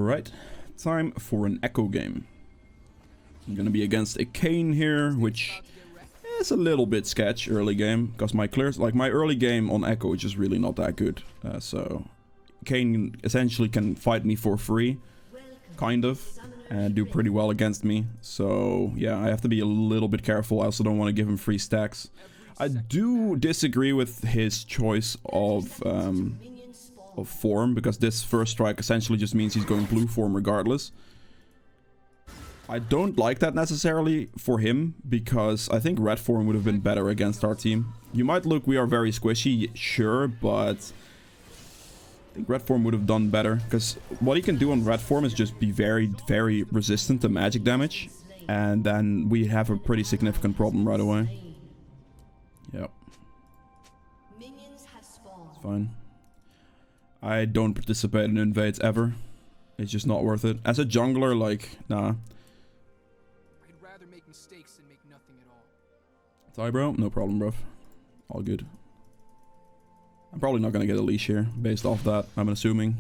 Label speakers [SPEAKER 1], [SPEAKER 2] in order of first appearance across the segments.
[SPEAKER 1] Alright, time for an Ekko game. I'm gonna be against a Kane here, which is a little bit sketch early game, because my clears, like my early game on Ekko is just really not that good. So Kane essentially can fight me for free, kind of, and do pretty well against me. So yeah, I have to be a little bit careful. I also don't want to give him free stacks. I do disagree with his choice of form, because this first strike essentially just means he's going blue form regardless. I don't like that necessarily for him, because I think red form would have been better against our team. You might look, we are very squishy, sure, but I think red form would have done better, because what he can do on red form is just be very, very resistant to magic damage, and then we have a pretty significant problem right away. Yep. It's fine. I don't participate in invades ever. It's just not worth it. As a jungler, like, nah.
[SPEAKER 2] I'd rather make mistakes than make nothing at all.
[SPEAKER 1] Sorry, bro. No problem, bro. All good. I'm probably not gonna get a leash here, based off that, I'm assuming.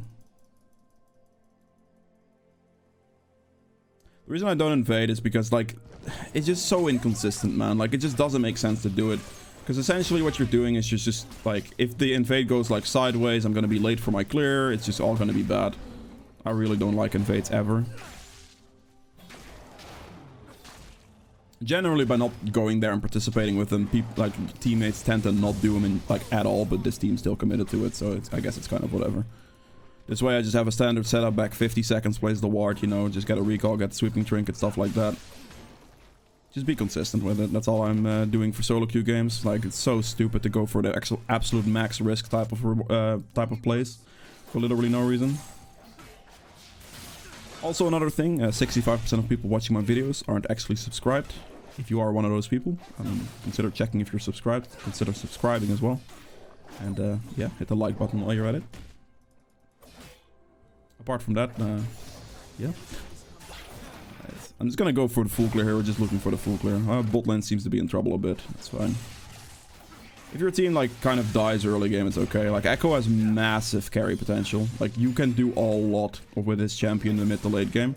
[SPEAKER 1] The reason I don't invade is because, like, it's just so inconsistent, man. Like, it just doesn't make sense to do it. Because essentially what you're doing is just like, if the invade goes like sideways, I'm gonna be late for my clear. It's just all gonna be bad. I really don't like invades ever. Generally, by not going there and participating with them, people, like teammates, tend to not do them in, like, at all. But this team's still committed to it, so it's, I guess it's kind of whatever. This way, I just have a standard setup, back 50 seconds, place the ward, you know, just get a recall, get the sweeping trinket, stuff like that. Just be consistent with it. That's all I'm doing for solo queue games. Like, it's so stupid to go for the absolute max risk type of plays for literally no reason. Also, another thing: 65% of people watching my videos aren't actually subscribed. If you are one of those people, consider checking if you're subscribed. Consider subscribing as well, and yeah, hit the like button while you're at it. Apart from that, yeah. I'm just gonna go for the full clear here. We're just looking for the full clear. Bot lane seems to be in trouble a bit. It's fine. If your team, like, kind of dies early game, it's okay. Like, Ekko has massive carry potential. Like, you can do a lot with this champion in the mid to late game,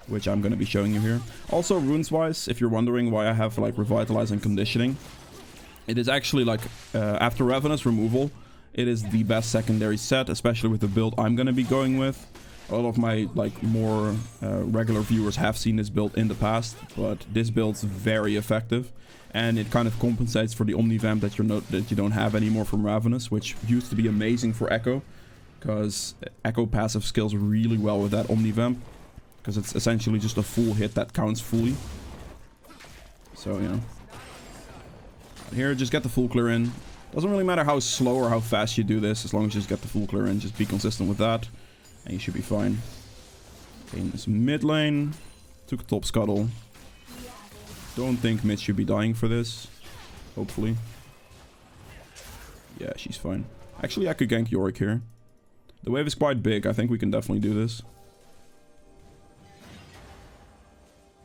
[SPEAKER 1] which I'm gonna be showing you here. Also, runes-wise, if you're wondering why I have, like, Revitalize and Conditioning, it is actually, like, after Ravenous removal, it is the best secondary set, especially with the build I'm gonna be going with. A lot of my, like, more regular viewers have seen this build in the past, but this build's very effective, and it kind of compensates for the Omnivamp that you don't have anymore from Ravenous, which used to be amazing for Ekko, because Ekko passive scales really well with that Omnivamp, because it's essentially just a full hit that counts fully. So, you know. Here, just get the full clear in. Doesn't really matter how slow or how fast you do this, as long as you just get the full clear in, just be consistent with that. And you should be fine. Kane is mid lane. Took a top scuttle. Don't think mid should be dying for this. Hopefully. Yeah, she's fine. Actually, I could gank Yorick here. The wave is quite big. I think we can definitely do this.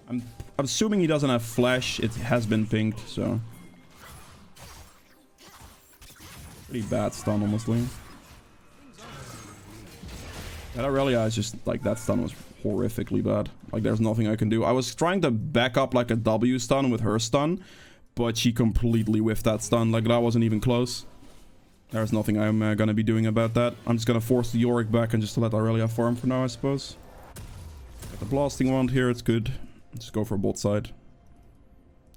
[SPEAKER 1] I'm assuming he doesn't have flash. It has been pinged, so... Pretty bad stun, honestly. That Aurelia is just, like, that stun was horrifically bad. Like, there's nothing I can do. I was trying to back up, like, a W stun with her stun, but she completely whiffed that stun. Like, that wasn't even close. There's nothing I'm gonna be doing about that. I'm just gonna force the Yorick back and just let Aurelia farm for now, I suppose. Got the blasting wand here, it's good. Just go for bot side.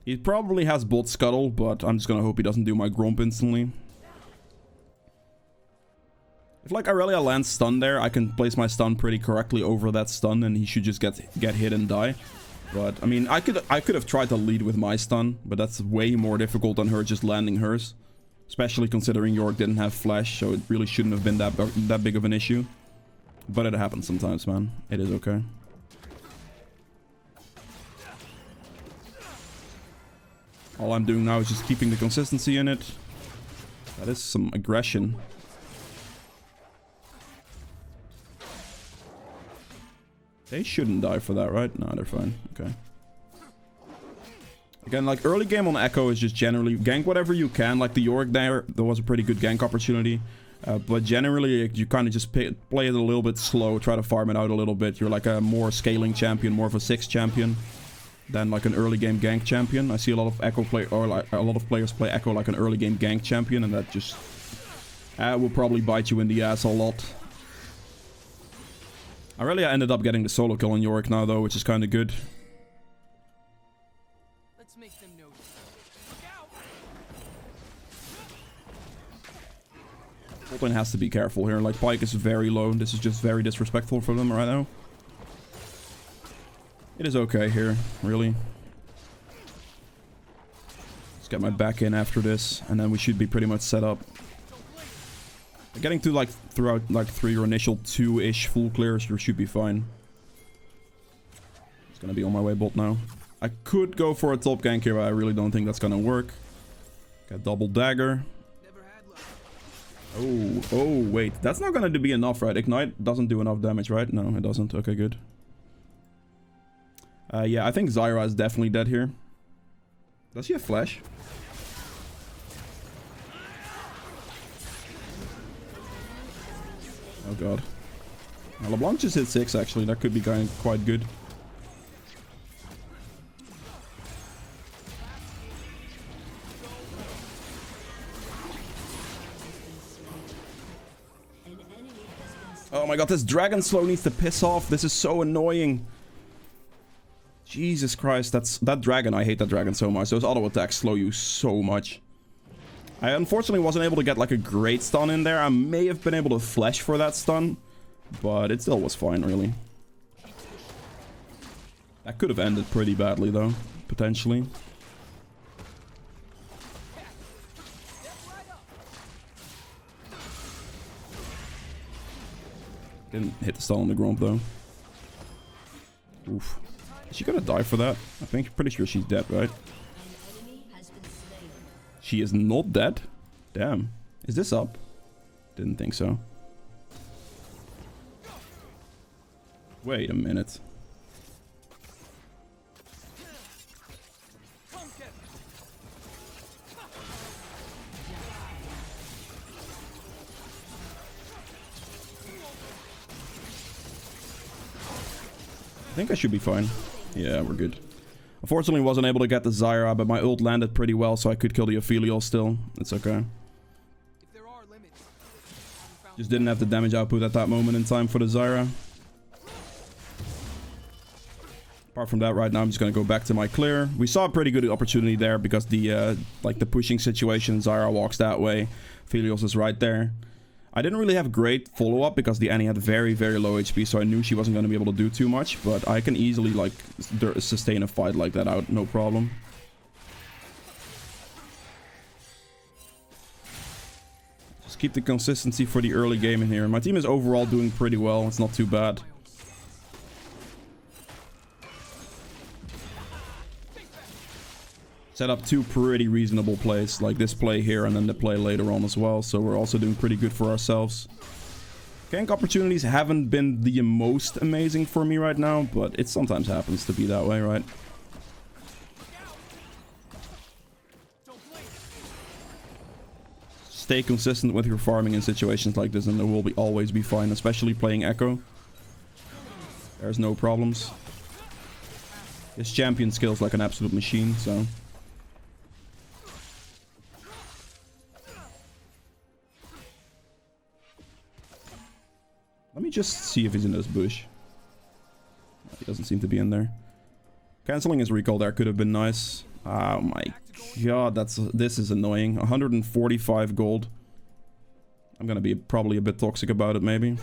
[SPEAKER 1] He probably has bot scuttle, but I'm just gonna hope he doesn't do my Gromp instantly. If, like, Aurelia lands stun there, I can place my stun pretty correctly over that stun, and he should just get hit and die. But I mean, I could have tried to lead with my stun, but that's way more difficult than her just landing hers. Especially considering Yorick didn't have flash, so it really shouldn't have been that big of an issue. But it happens sometimes, man. It is okay. All I'm doing now is just keeping the consistency in it. That is some aggression. They shouldn't die for that, right? No, they're fine. Okay. Again, like, early game on Ekko is just generally gank whatever you can. Like, the Yorick there was a pretty good gank opportunity. But generally, you kind of just play it a little bit slow, try to farm it out a little bit. You're like a more scaling champion, more of a 6 champion than like an early game gank champion. I see a lot of Ekko play, or like a lot of players play Ekko like an early game gank champion, and that just will probably bite you in the ass a lot. I really ended up getting the solo kill on Yorick now though, which is kind of good.
[SPEAKER 2] Let's make them notice. Look out!
[SPEAKER 1] Bolton has to be careful here. Like, Pyke is very low. This is just very disrespectful for them right now. It is okay here, really. Let's get my back in after this, and then we should be pretty much set up. Getting to like throughout like 3 or initial 2-ish full clears, you should be fine. It's gonna be on my way bot now. I could go for a top gank here, but I really don't think that's gonna work. Got double dagger. Oh, wait. That's not gonna be enough, right? Ignite doesn't do enough damage, right? No, it doesn't. Okay, good. Yeah, I think Zyra is definitely dead here. Does he have flash? Oh god. Now, LeBlanc just hit 6 actually. That could be quite good. Oh my god, this dragon slow needs to piss off. This is so annoying. Jesus Christ, that dragon. I hate that dragon so much. Those auto attacks slow you so much. I unfortunately wasn't able to get like a great stun in there. I may have been able to flash for that stun, but it still was fine, really. That could have ended pretty badly, though, potentially. Didn't hit the stun on the Gromp, though. Oof. Is she gonna die for that? I think, pretty sure she's dead, right? She is not dead? Damn. Is this up? Didn't think so. Wait a minute. I think I should be fine. Yeah, we're good. Unfortunately, wasn't able to get the Zyra, but my ult landed pretty well, so I could kill the Aphelios still. It's okay. Just didn't have the damage output at that moment in time for the Zyra. Apart from that, right now I'm just gonna go back to my clear. We saw a pretty good opportunity there because the like the pushing situation, Zyra walks that way, Aphelios is right there. I didn't really have great follow-up because the Annie had very, very low HP, so I knew she wasn't going to be able to do too much, but I can easily, like, sustain a fight like that out, no problem. Just keep the consistency for the early game in here. My team is overall doing pretty well, it's not too bad. Set up 2 pretty reasonable plays, like this play here and then the play later on as well, so we're also doing pretty good for ourselves. Gank opportunities haven't been the most amazing for me right now, but it sometimes happens to be that way, right? Stay consistent with your farming in situations like this and it will always be fine, especially playing Ekko. There's no problems. This champion skills like an absolute machine, so... Let me just see if he's in this bush. He doesn't seem to be in there. Canceling his recall there could have been nice. Oh my god, this is annoying. 145 gold. I'm gonna be probably a bit toxic about it, maybe.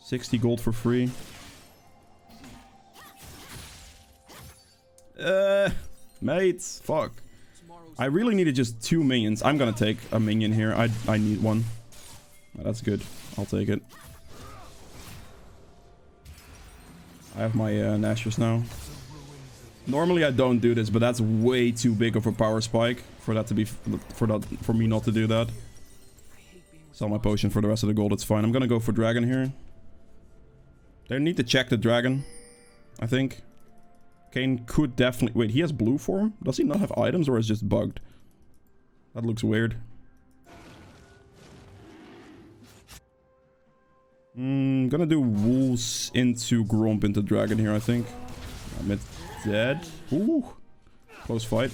[SPEAKER 1] 60 gold for free. Mates, fuck. I really needed just 2 minions. I'm gonna take a minion here. I need one. Oh, that's good. I'll take it. I have my Nashers now. Normally I don't do this, but that's way too big of a power spike for that to be for me not to do that. Sell my potion for the rest of the gold. It's fine. I'm gonna go for dragon here. They need to check the dragon, I think. Kane could definitely... Wait, he has blue form? Does he not have items or is just bugged? That looks weird. Gonna do Wolves into Gromp into Dragon here, I think. I'm dead. Ooh. Close fight.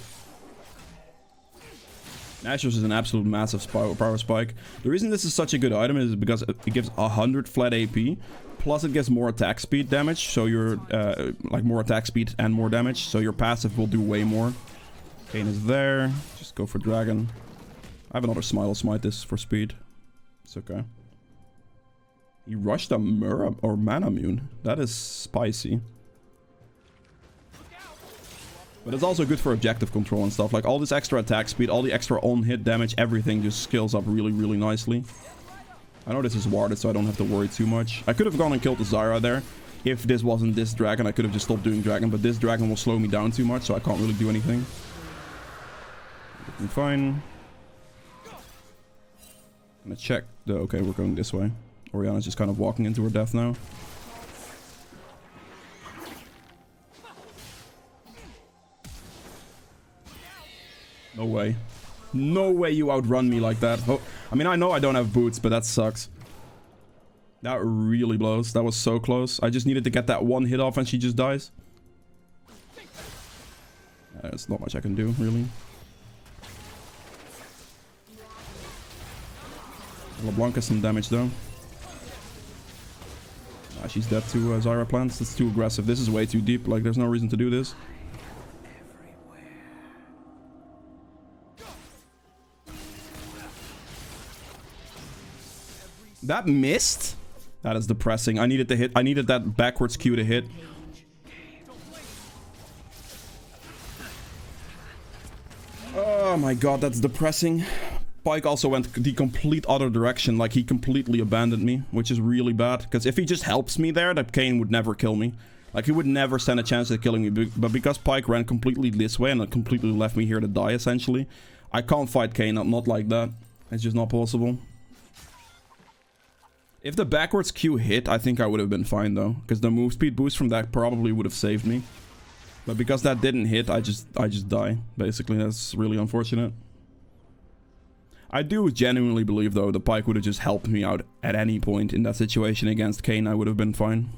[SPEAKER 1] Asus is an absolute massive power spike. The reason this is such a good item is because it gives 100 flat AP. Plus it gives more attack speed damage. So you're like more attack speed and more damage. So your passive will do way more. Kane is there. Just go for Dragon. I have another Smile. I'll smite this for speed. It's okay. He rushed a Mura or Manamune. That is spicy. But it's also good for objective control and stuff. Like all this extra attack speed, all the extra on-hit damage, everything just scales up really, really nicely. I know this is warded, so I don't have to worry too much. I could have gone and killed the Zyra there. If this wasn't this dragon, I could have just stopped doing dragon. But this dragon will slow me down too much, so I can't really do anything. Looking fine. Gonna check the... Okay, we're going this way. Oriana's just kind of walking into her death now. No way. No way you outrun me like that. Oh, I mean, I know I don't have boots, but that sucks. That really blows. That was so close. I just needed to get that one hit off and she just dies. There's not much I can do, really. LeBlanc has some damage, though. Ah, she's dead to Zyra plants. That's too aggressive. This is way too deep. Like, there's no reason to do this. That missed? That is depressing. I needed to hit. I needed that backwards Q to hit. Oh my god, that's depressing. Pyke also went the complete other direction. Like, he completely abandoned me, which is really bad. Because if he just helps me there, that Kayn would never kill me. Like, he would never stand a chance at killing me. But because Pyke ran completely this way and completely left me here to die, essentially, I can't fight Kayn. Not like that. It's just not possible. If the backwards Q hit, I think I would have been fine, though. Because the move speed boost from that probably would have saved me. But because that didn't hit, I just die. Basically, that's really unfortunate. I do genuinely believe, though, the Pyke would have just helped me out at any point in that situation against Kayn. I would have been fine.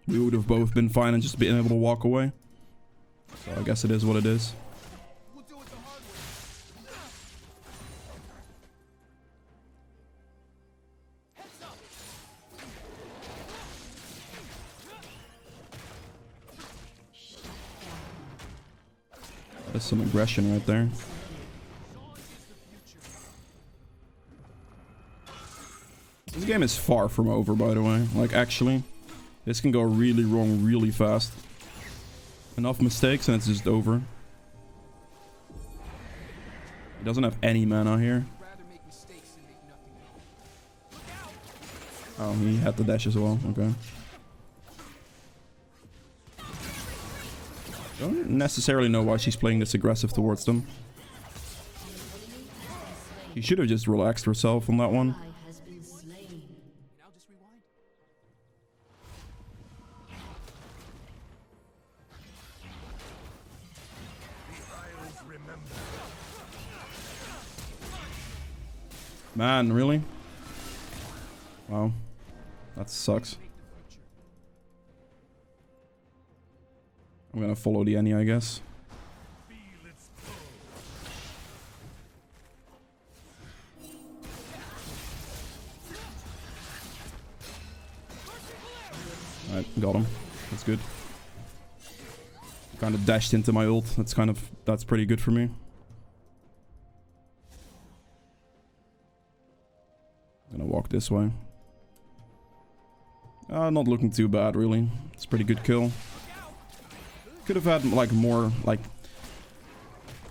[SPEAKER 1] We would have both been fine and just been able to walk away. So I guess it is what it is. There's some aggression right there. This game is far from over, by the way. Like, actually, this can go really wrong really fast. Enough mistakes and it's just over. He doesn't have any mana here. Oh, he had the dash as well. Okay. Don't necessarily know why she's playing this aggressive towards them. She should have just relaxed herself on that one. Man, really? Wow. That sucks. I'm gonna follow the Annie, I guess. Alright, got him. That's good. Kind of dashed into my ult. That's pretty good for me. Gonna walk this way. Not looking too bad, really. It's a pretty good kill. Could have had like more, like,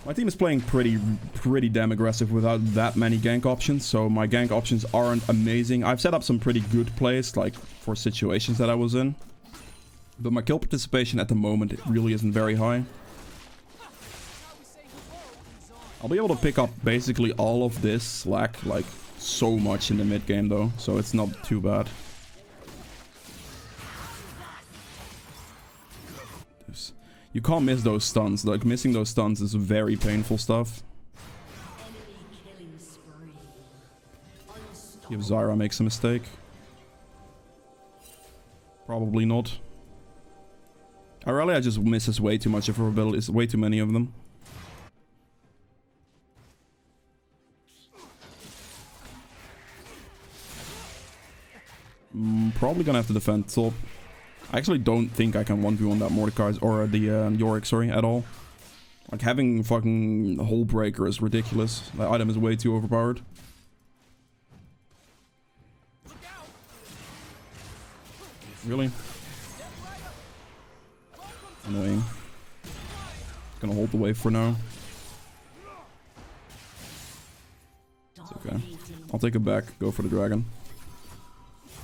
[SPEAKER 1] my team is playing pretty damn aggressive without that many gank options, so my gank options aren't amazing. I've set up some pretty good plays, like, for situations that I was in, but my kill participation at the moment, it really isn't very high. I'll be able to pick up basically all of this slack, like, so much in the mid game though, so it's not too bad. You can't miss those stuns. Like, missing those stuns is very painful stuff. If Zyra makes a mistake. Probably not. Aurelia just misses way too much of her abilities, way too many of them. Probably gonna have to defend top. I actually don't think I can 1v1 that Mordecai's or the Yorick, sorry, at all. Like, having fucking Hull Breaker is ridiculous. That item is way too overpowered. Really? Annoying. Gonna hold the wave for now. It's okay. I'll take it back. Go for the dragon.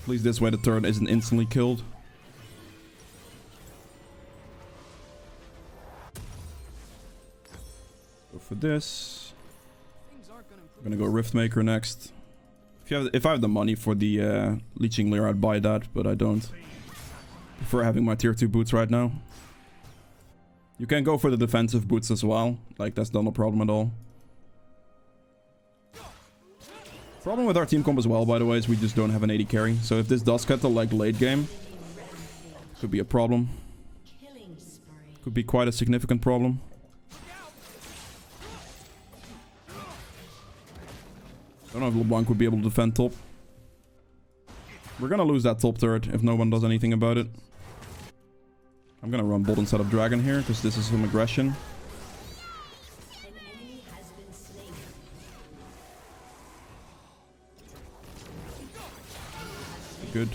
[SPEAKER 1] Please this way the turret isn't instantly killed. Go for this. I'm gonna go Riftmaker next. If I have the money for the Leeching Leer, I'd buy that, but I don't. Prefer having my tier 2 boots right now. You can go for the defensive boots as well. Like, that's not a problem at all. Problem with our team comp as well, by the way, is we just don't have an 80 carry. So if this does cut the like late game, could be a problem. Could be quite a significant problem. Don't know if LeBlanc would be able to defend top. We're gonna lose that top turret if no one does anything about it. I'm gonna run bot instead of dragon here, because this is some aggression. Good.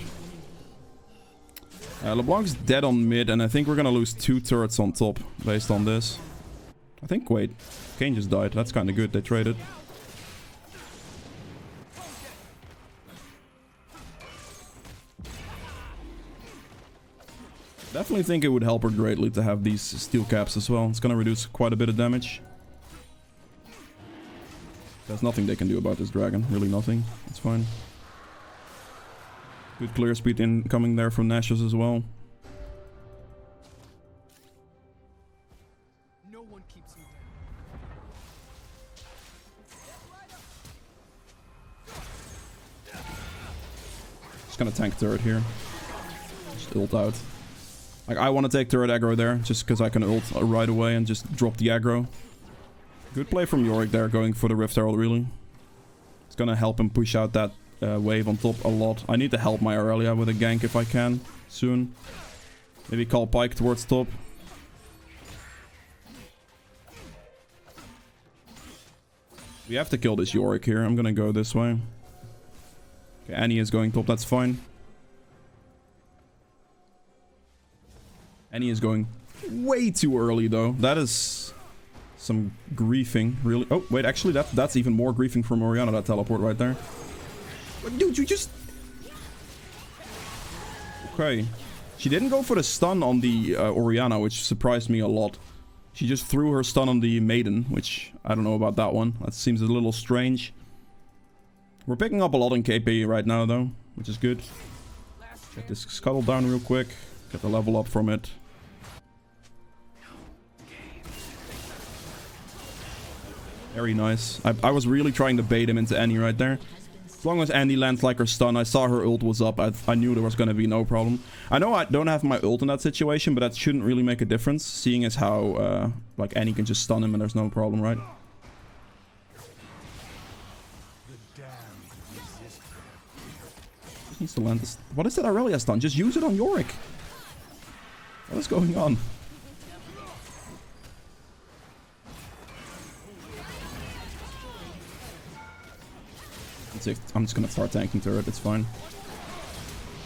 [SPEAKER 1] LeBlanc's dead on mid, and I think we're gonna lose 2 turrets on top based on this. I think, wait, Kane just died. That's kind of good. They traded. Definitely think it would help her greatly to have these steel caps as well. It's gonna reduce quite a bit of damage. There's nothing they can do about this dragon. Really nothing. It's fine. Good clear speed incoming there from Nashus as well.
[SPEAKER 2] No one keeps me down.
[SPEAKER 1] Just gonna tank turret here. Just ult out. Like, I want to take turret aggro there, just because I can ult right away and just drop the aggro. Good play from Yorick there, going for the Rift Herald, really. It's gonna help him push out that wave on top a lot. I need to help my Aurelia with a gank if I can, soon. Maybe call Pike towards top. We have to kill this Yorick here. I'm gonna go this way. Okay, Annie is going top, that's fine. Annie is going way too early, though. That is some griefing, really. Oh, wait, actually, that's even more griefing from Orianna, that teleport right there. Dude, you just... Okay. She didn't go for the stun on the Orianna, which surprised me a lot. She just threw her stun on the Maiden, which I don't know about that one. That seems a little strange. We're picking up a lot in KP right now, though, which is good. Get this scuttle down real quick. Get the level up from it. Very nice. I was really trying to bait him into Annie right there. As long as Annie lands like her stun, I saw her ult was up. I knew there was going to be no problem. I know I don't have my ult in that situation, but that shouldn't really make a difference, seeing as how like Annie can just stun him and there's no problem, right? Just needs to land this. What is that Aurelia stun? Just use it on Yorick. What is going on? I'm just gonna start tanking turret, it's fine.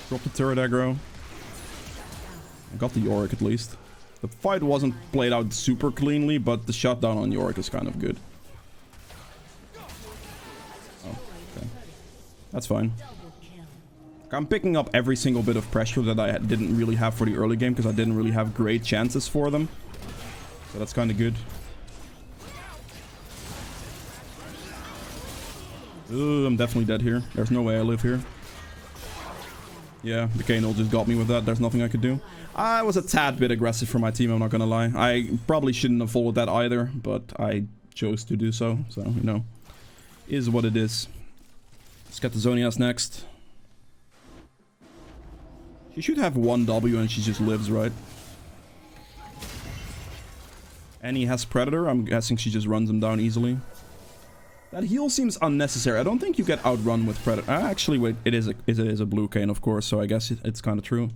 [SPEAKER 1] Drop the turret aggro. I got the Yorick at least. The fight wasn't played out super cleanly, but the shutdown on Yorick is kind of good. Oh, okay. That's fine. I'm picking up every single bit of pressure that I didn't really have for the early game, because I didn't really have great chances for them. So that's kind of good. I'm definitely dead here. There's no way I live here. Yeah, the Kane ult just got me with that. There's nothing I could do. I was a tad bit aggressive for my team, I'm not gonna lie. I probably shouldn't have followed that either, but I chose to do so. So, you know, is what it is. Let's get the Zonias next. She should have 1 W and she just lives, right? Annie has Predator. I'm guessing she just runs him down easily. That heal seems unnecessary. I don't think you get outrun with Predator. Actually, wait. It is a blue cane, of course, so I guess it's kind of true.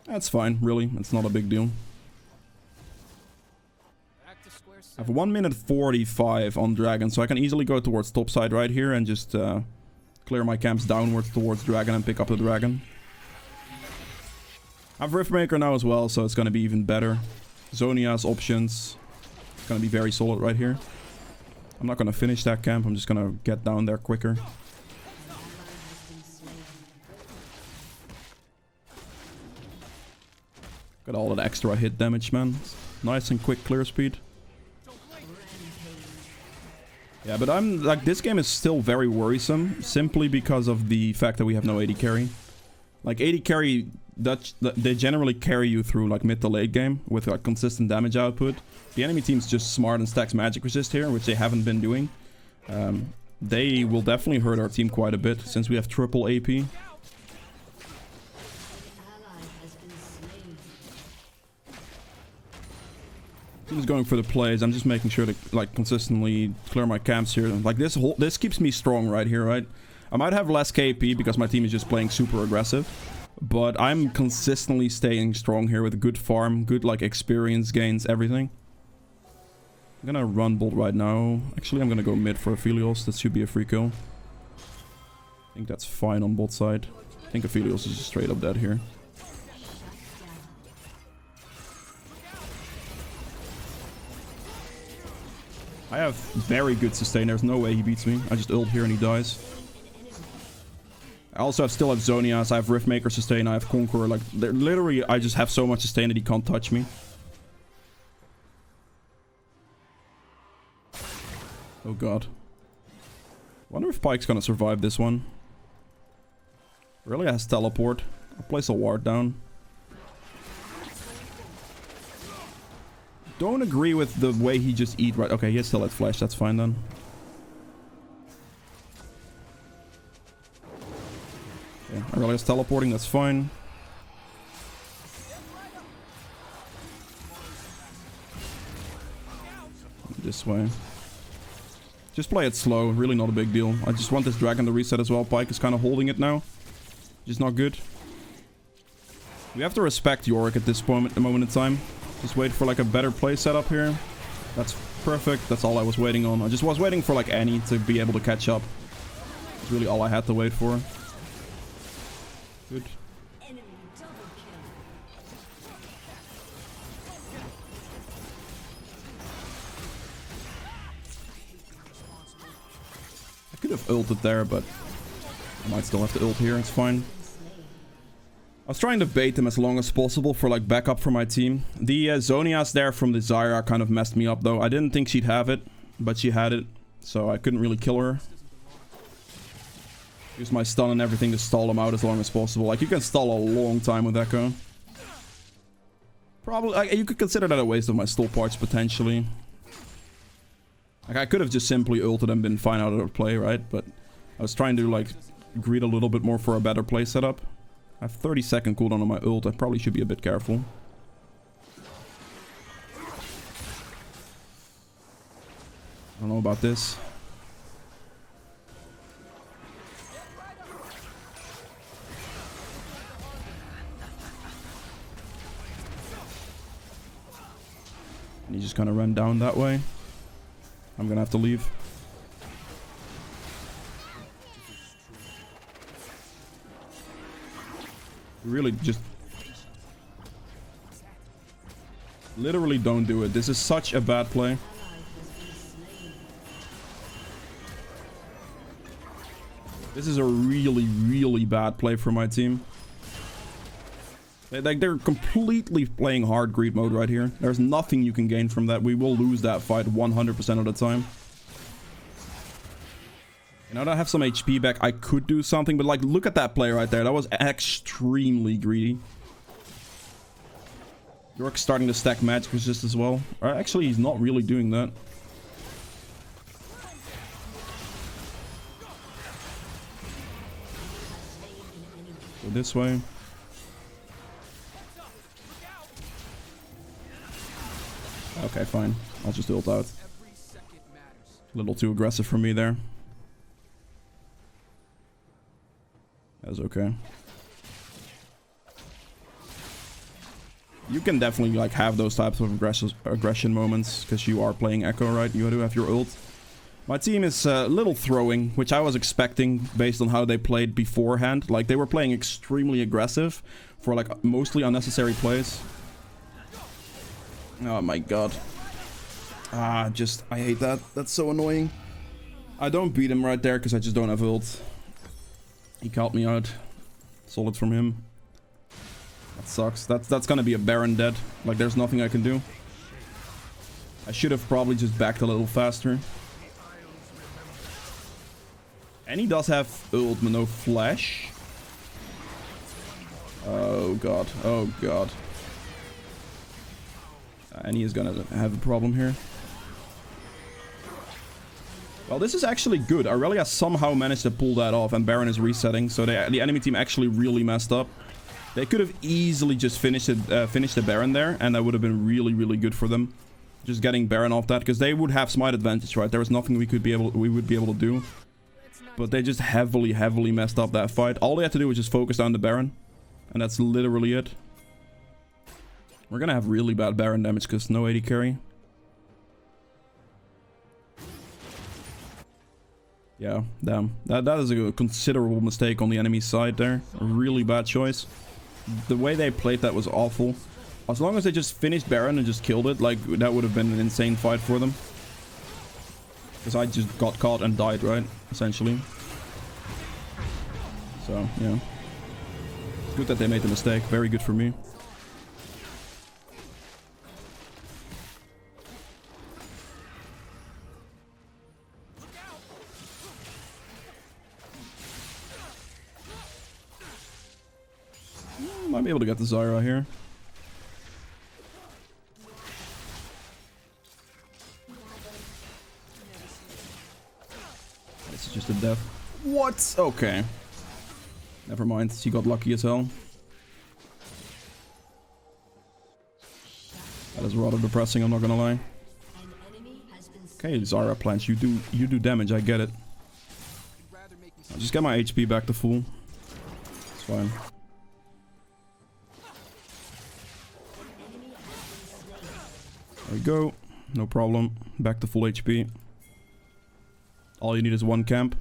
[SPEAKER 1] That's fine, really. It's not a big deal. I have 1 minute 45 on Dragon, so I can easily go towards topside right here and just clear my camps downwards towards Dragon and pick up the Dragon. I have Riftmaker now as well, so it's going to be even better. Zonia's options. It's going to be very solid right here. I'm not going to finish that camp. I'm just going to get down there quicker. Got all that extra hit damage, man. Nice and quick clear speed. Yeah, but I'm like, this game is still very worrisome simply because of the fact that we have no AD carry. Like, AD carry, they generally carry you through like mid to late game with like consistent damage output. The enemy team's just smart and stacks magic resist here, which they haven't been doing. They will definitely hurt our team quite a bit since we have triple AP. Team's going for the plays. I'm just making sure to like consistently clear my camps here. Like this keeps me strong right here, right? I might have less KP because my team is just playing super aggressive, but I'm consistently staying strong here with good farm, good like experience gains, everything. I'm gonna run Bolt right now. Actually, I'm gonna go mid for Aphelios. That should be a free kill. I think that's fine on both side. I think Aphelios is just straight up dead here. I have very good sustain. There's no way he beats me. I just ult here and he dies. I also still have Zonias. I have Riftmaker sustain. I have Conqueror. Like, literally, I just have so much sustain that he can't touch me. Oh god. Wonder if Pike's gonna survive this one. Really has teleport. I'll place a ward down. Don't agree with the way he just eat right. Okay, he still had flash. That's fine then. Okay, I realize teleporting. That's fine. This way. Just play it slow. Really not a big deal. I just want this dragon to reset as well. Pike is kind of holding it now. Just not good. We have to respect Yorick at this moment in time. Just wait for like a better play setup here. That's perfect. That's all I was waiting on. I just was waiting for like Annie to be able to catch up. That's really all I had to wait for. Good. I could have ulted there, but I might still have to ult here. It's fine. I was trying to bait him as long as possible for like backup for my team. The Zonias there from the Zyra kind of messed me up though. I didn't think she'd have it, but she had it, so I couldn't really kill her. Use my stun and everything to stall him out as long as possible. Like, you can stall a long time with Ekko. Probably, like, you could consider that a waste of my stall parts potentially. Like, I could have just simply ulted and been fine out of the play, right? But I was trying to like greed a little bit more for a better play setup. I have 30-second cooldown on my ult. I probably should be a bit careful. I don't know about this. And he just kind of ran down that way. I'm gonna have to leave. Really just literally don't do it. This is such a bad play. This is a really, really bad play for my team. They're completely playing hard greed mode right here. There's nothing you can gain from that. We will lose that fight 100% of the time. Now that I have some HP back, I could do something, but like, look at that play right there. That was extremely greedy. York's starting to stack magic resist as well. Actually, he's not really doing that. Go this way. Okay, fine. I'll just ult out. A little too aggressive for me there. That's okay. You can definitely like have those types of aggression moments because you are playing Ekko, right? You do have your ult. My team is a little throwing, which I was expecting based on how they played beforehand. Like they were playing extremely aggressive for like mostly unnecessary plays. Oh my god. I hate that. That's so annoying. I don't beat him right there because I just don't have ult. He caught me out. Solid from him. That sucks. That's gonna be a Baron dead. Like there's nothing I can do. I should have probably just backed a little faster. And he does have ult, but no flash. Oh god. Oh god. And he is gonna have a problem here. Well, this is actually good. Aurelia somehow managed to pull that off, and Baron is resetting, so the enemy team actually really messed up. They could have easily just finished the Baron there, and that would have been really, really good for them. Just getting Baron off that, because they would have smite advantage, right? There was nothing we would be able to do. But they just heavily, heavily messed up that fight. All they had to do was just focus on the Baron, and that's literally it. We're gonna have really bad Baron damage because no AD carry. Yeah, damn. That is a considerable mistake on the enemy side there. A really bad choice. The way they played that was awful. As long as they just finished Baron and just killed it, like, that would have been an insane fight for them. Because I just got caught and died, right? Essentially. So, yeah. Good that they made the mistake. Very good for me. Might be able to get the Zyra here. This is just a death. What? Okay. Never mind. She got lucky as hell. That is rather depressing, I'm not gonna lie. Okay, Zyra plants. You do damage, I get it. I'll just get my HP back to full. It's fine. There we go. No problem. Back to full HP. All you need is one camp.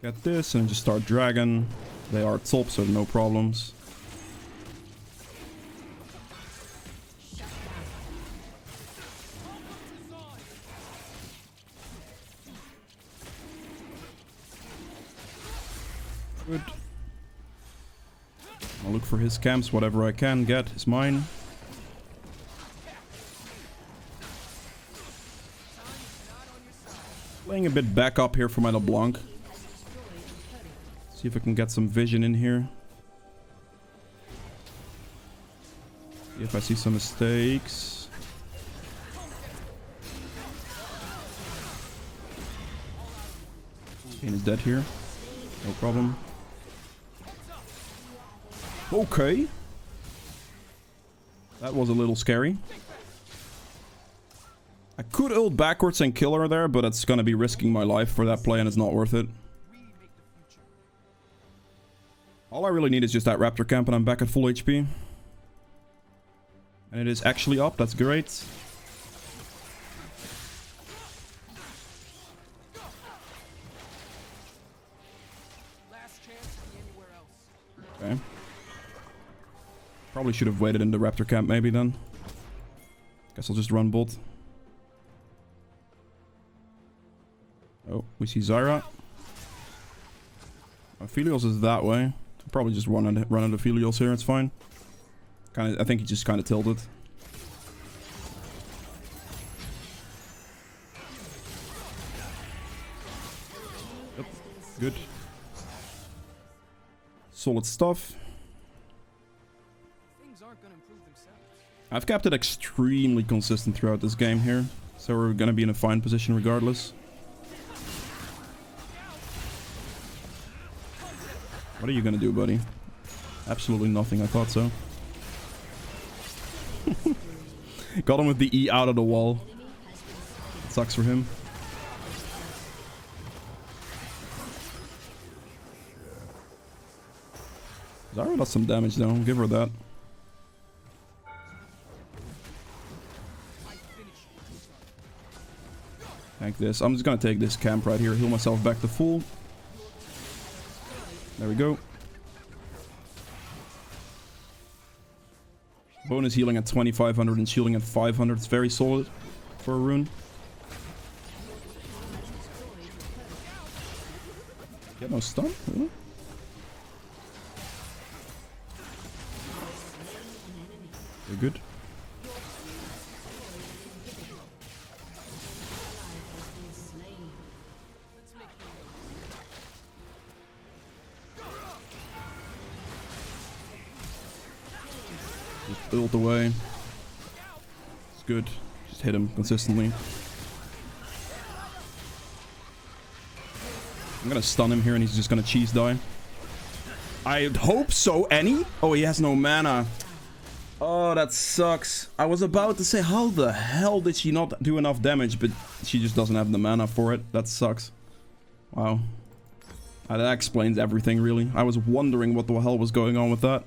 [SPEAKER 1] Get this and just start dragging. They are top, so no problems. Good. I'll look for his camps. Whatever I can get is mine. Playing a bit back up here for my LeBlanc. See if I can get some vision in here. See if I see some mistakes. Kane is dead here. No problem. Okay. That was a little scary. I could ult backwards and kill her there, but it's gonna be risking my life for that play and it's not worth it. All I really need is just that Raptor camp and I'm back at full HP. And it is actually up, that's great. Okay. Probably should have waited in the Raptor camp maybe then. Guess I'll just run bot. Oh, we see Zyra. Aphelios is that way. I'll probably just run into Aphelios here, it's fine. I think he just kind of tilted. Yep, good. Solid stuff.
[SPEAKER 2] Things aren't gonna improve themselves.
[SPEAKER 1] I've kept it extremely consistent throughout this game here. So we're gonna be in a fine position regardless. What are you gonna do, buddy? Absolutely nothing, I thought so. Got him with the E out of the wall. It sucks for him. Zara does some damage though, give her that. Like this. I'm just gonna take this camp right here, heal myself back to full. There we go. Bonus healing at 2500 and shielding at 500. It's very solid for a rune. Get no stun? Really? They're good. Just build away. It's good. Just hit him consistently. I'm gonna stun him here and he's just gonna cheese die. I hope so. Any? Oh, he has no mana. Oh, that sucks. I was about to say, how the hell did she not do enough damage? But she just doesn't have the mana for it. That sucks. Wow. That explains everything, really. I was wondering what the hell was going on with that.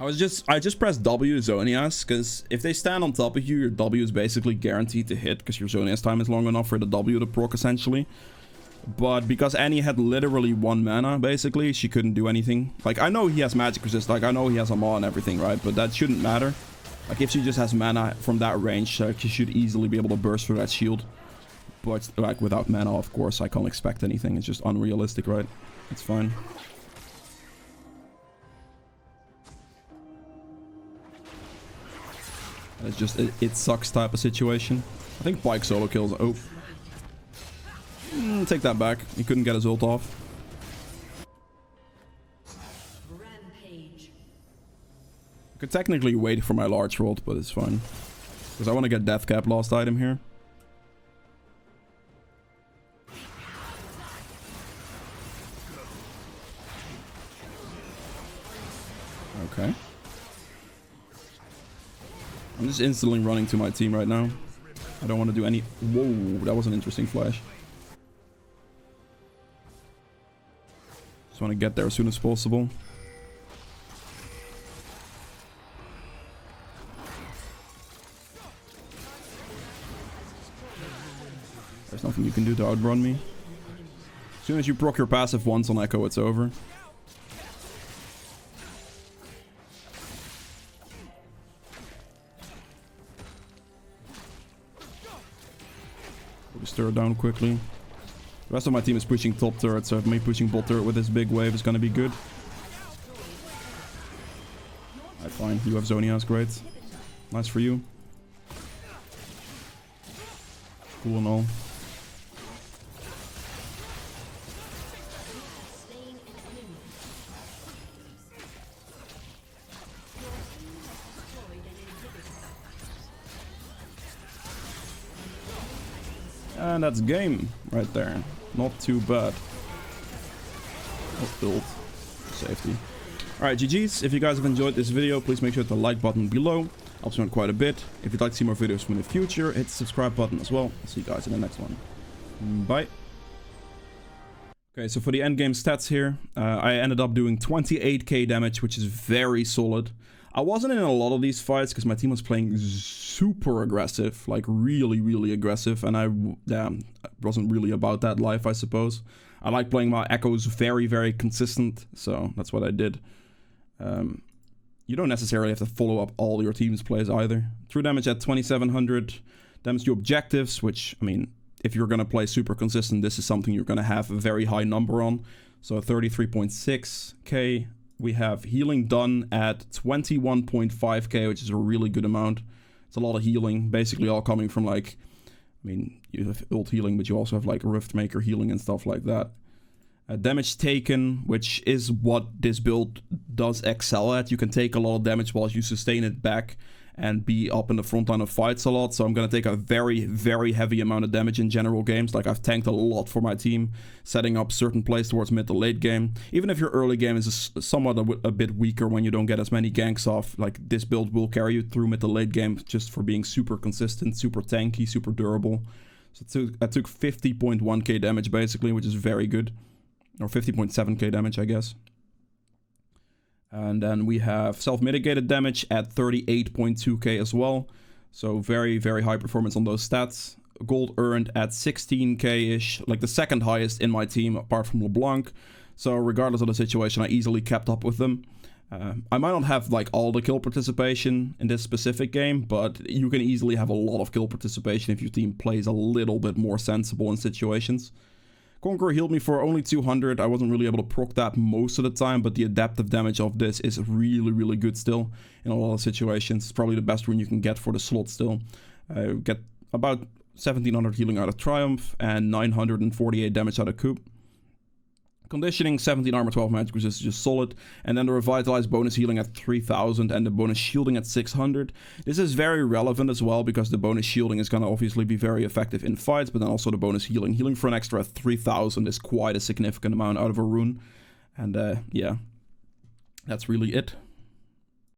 [SPEAKER 1] I just pressed W Zonias, because if they stand on top of you, your W is basically guaranteed to hit, because your Zonias time is long enough for the W to proc, essentially. But because Annie had literally 1 mana, basically, she couldn't do anything. Like, I know he has magic resist, like, I know he has a maw and everything, right? But that shouldn't matter. Like, if she just has mana from that range, she should easily be able to burst through that shield. But, like, without mana, of course, I can't expect anything. It's just unrealistic, right? It's fine. It's just, it sucks type of situation. I think Pike solo kills. Oh. Take that back. He couldn't get his ult off.
[SPEAKER 3] Rampage.
[SPEAKER 1] I could technically wait for my large ult, but it's fine. Because I want to get death cap last item here. Okay. I'm just instantly running to my team right now. I don't want to do any... Whoa, that was an interesting flash. Just want to get there as soon as possible. There's nothing you can do to outrun me. As soon as you proc your passive once on Ekko, it's over. Stir it down quickly. The rest of my team is pushing top turret, so me pushing bot turret with this big wave is gonna be good. Alright, fine. You have Zonias, great. Nice for you. Cool and all. And that's game right there. Not too bad. Let's build safety. Alright, GG's. If you guys have enjoyed this video, please make sure to hit the like button below. Helps me out quite a bit. If you'd like to see more videos from the future, hit the subscribe button as well. I'll see you guys in the next one. Bye. Okay, so for the endgame stats here, I ended up doing 28k damage, which is very solid. I wasn't in a lot of these fights because my team was playing super aggressive, like really aggressive, and I wasn't really about that life, I suppose. I like playing my Echoes very consistent, so that's what I did. You don't necessarily have to follow up all your team's plays either. True damage at 2700, damage to objectives, which, I mean, if you're going to play super consistent, this is something you're going to have a very high number on. So 33.6k. We have healing done at 21.5k, which is a really good amount. It's a lot of healing, basically all coming from, like, I mean, you have ult healing, but you also have like Rift Maker healing and stuff like that. Damage taken, which is what this build does excel at. You can take a lot of damage while you sustain it back and be up in the front line of fights a lot. So I'm going to take a very, very heavy amount of damage in general games. Like, I've tanked a lot for my team, setting up certain plays towards mid to late game. Even if your early game is somewhat a bit weaker when you don't get as many ganks off, like, this build will carry you through mid to late game just for being super consistent, super tanky, super durable. So I took 50.1k damage basically, which is very good. Or 50.7k damage, I guess. And then we have self-mitigated damage at 38.2k as well. So very, very high performance on those stats. Gold earned at 16k-ish, like the second highest in my team apart from LeBlanc. So regardless of the situation, I easily kept up with them. I might not have like all the kill participation in this specific game, but you can easily have a lot of kill participation if your team plays a little bit more sensible in situations. Conqueror healed me for only 200. I wasn't really able to proc that most of the time, but the adaptive damage of this is really, really good still in a lot of situations. It's probably the best rune you can get for the slot still. Get about 1700 healing out of Triumph and 948 damage out of Coup. Conditioning, 17 armor, 12 magic resist is just solid. And then the revitalized bonus healing at 3000 and the bonus shielding at 600. This is very relevant as well because the bonus shielding is going to obviously be very effective in fights, but then also the bonus healing. Healing for an extra 3000 is quite a significant amount out of a rune. And yeah, that's really it.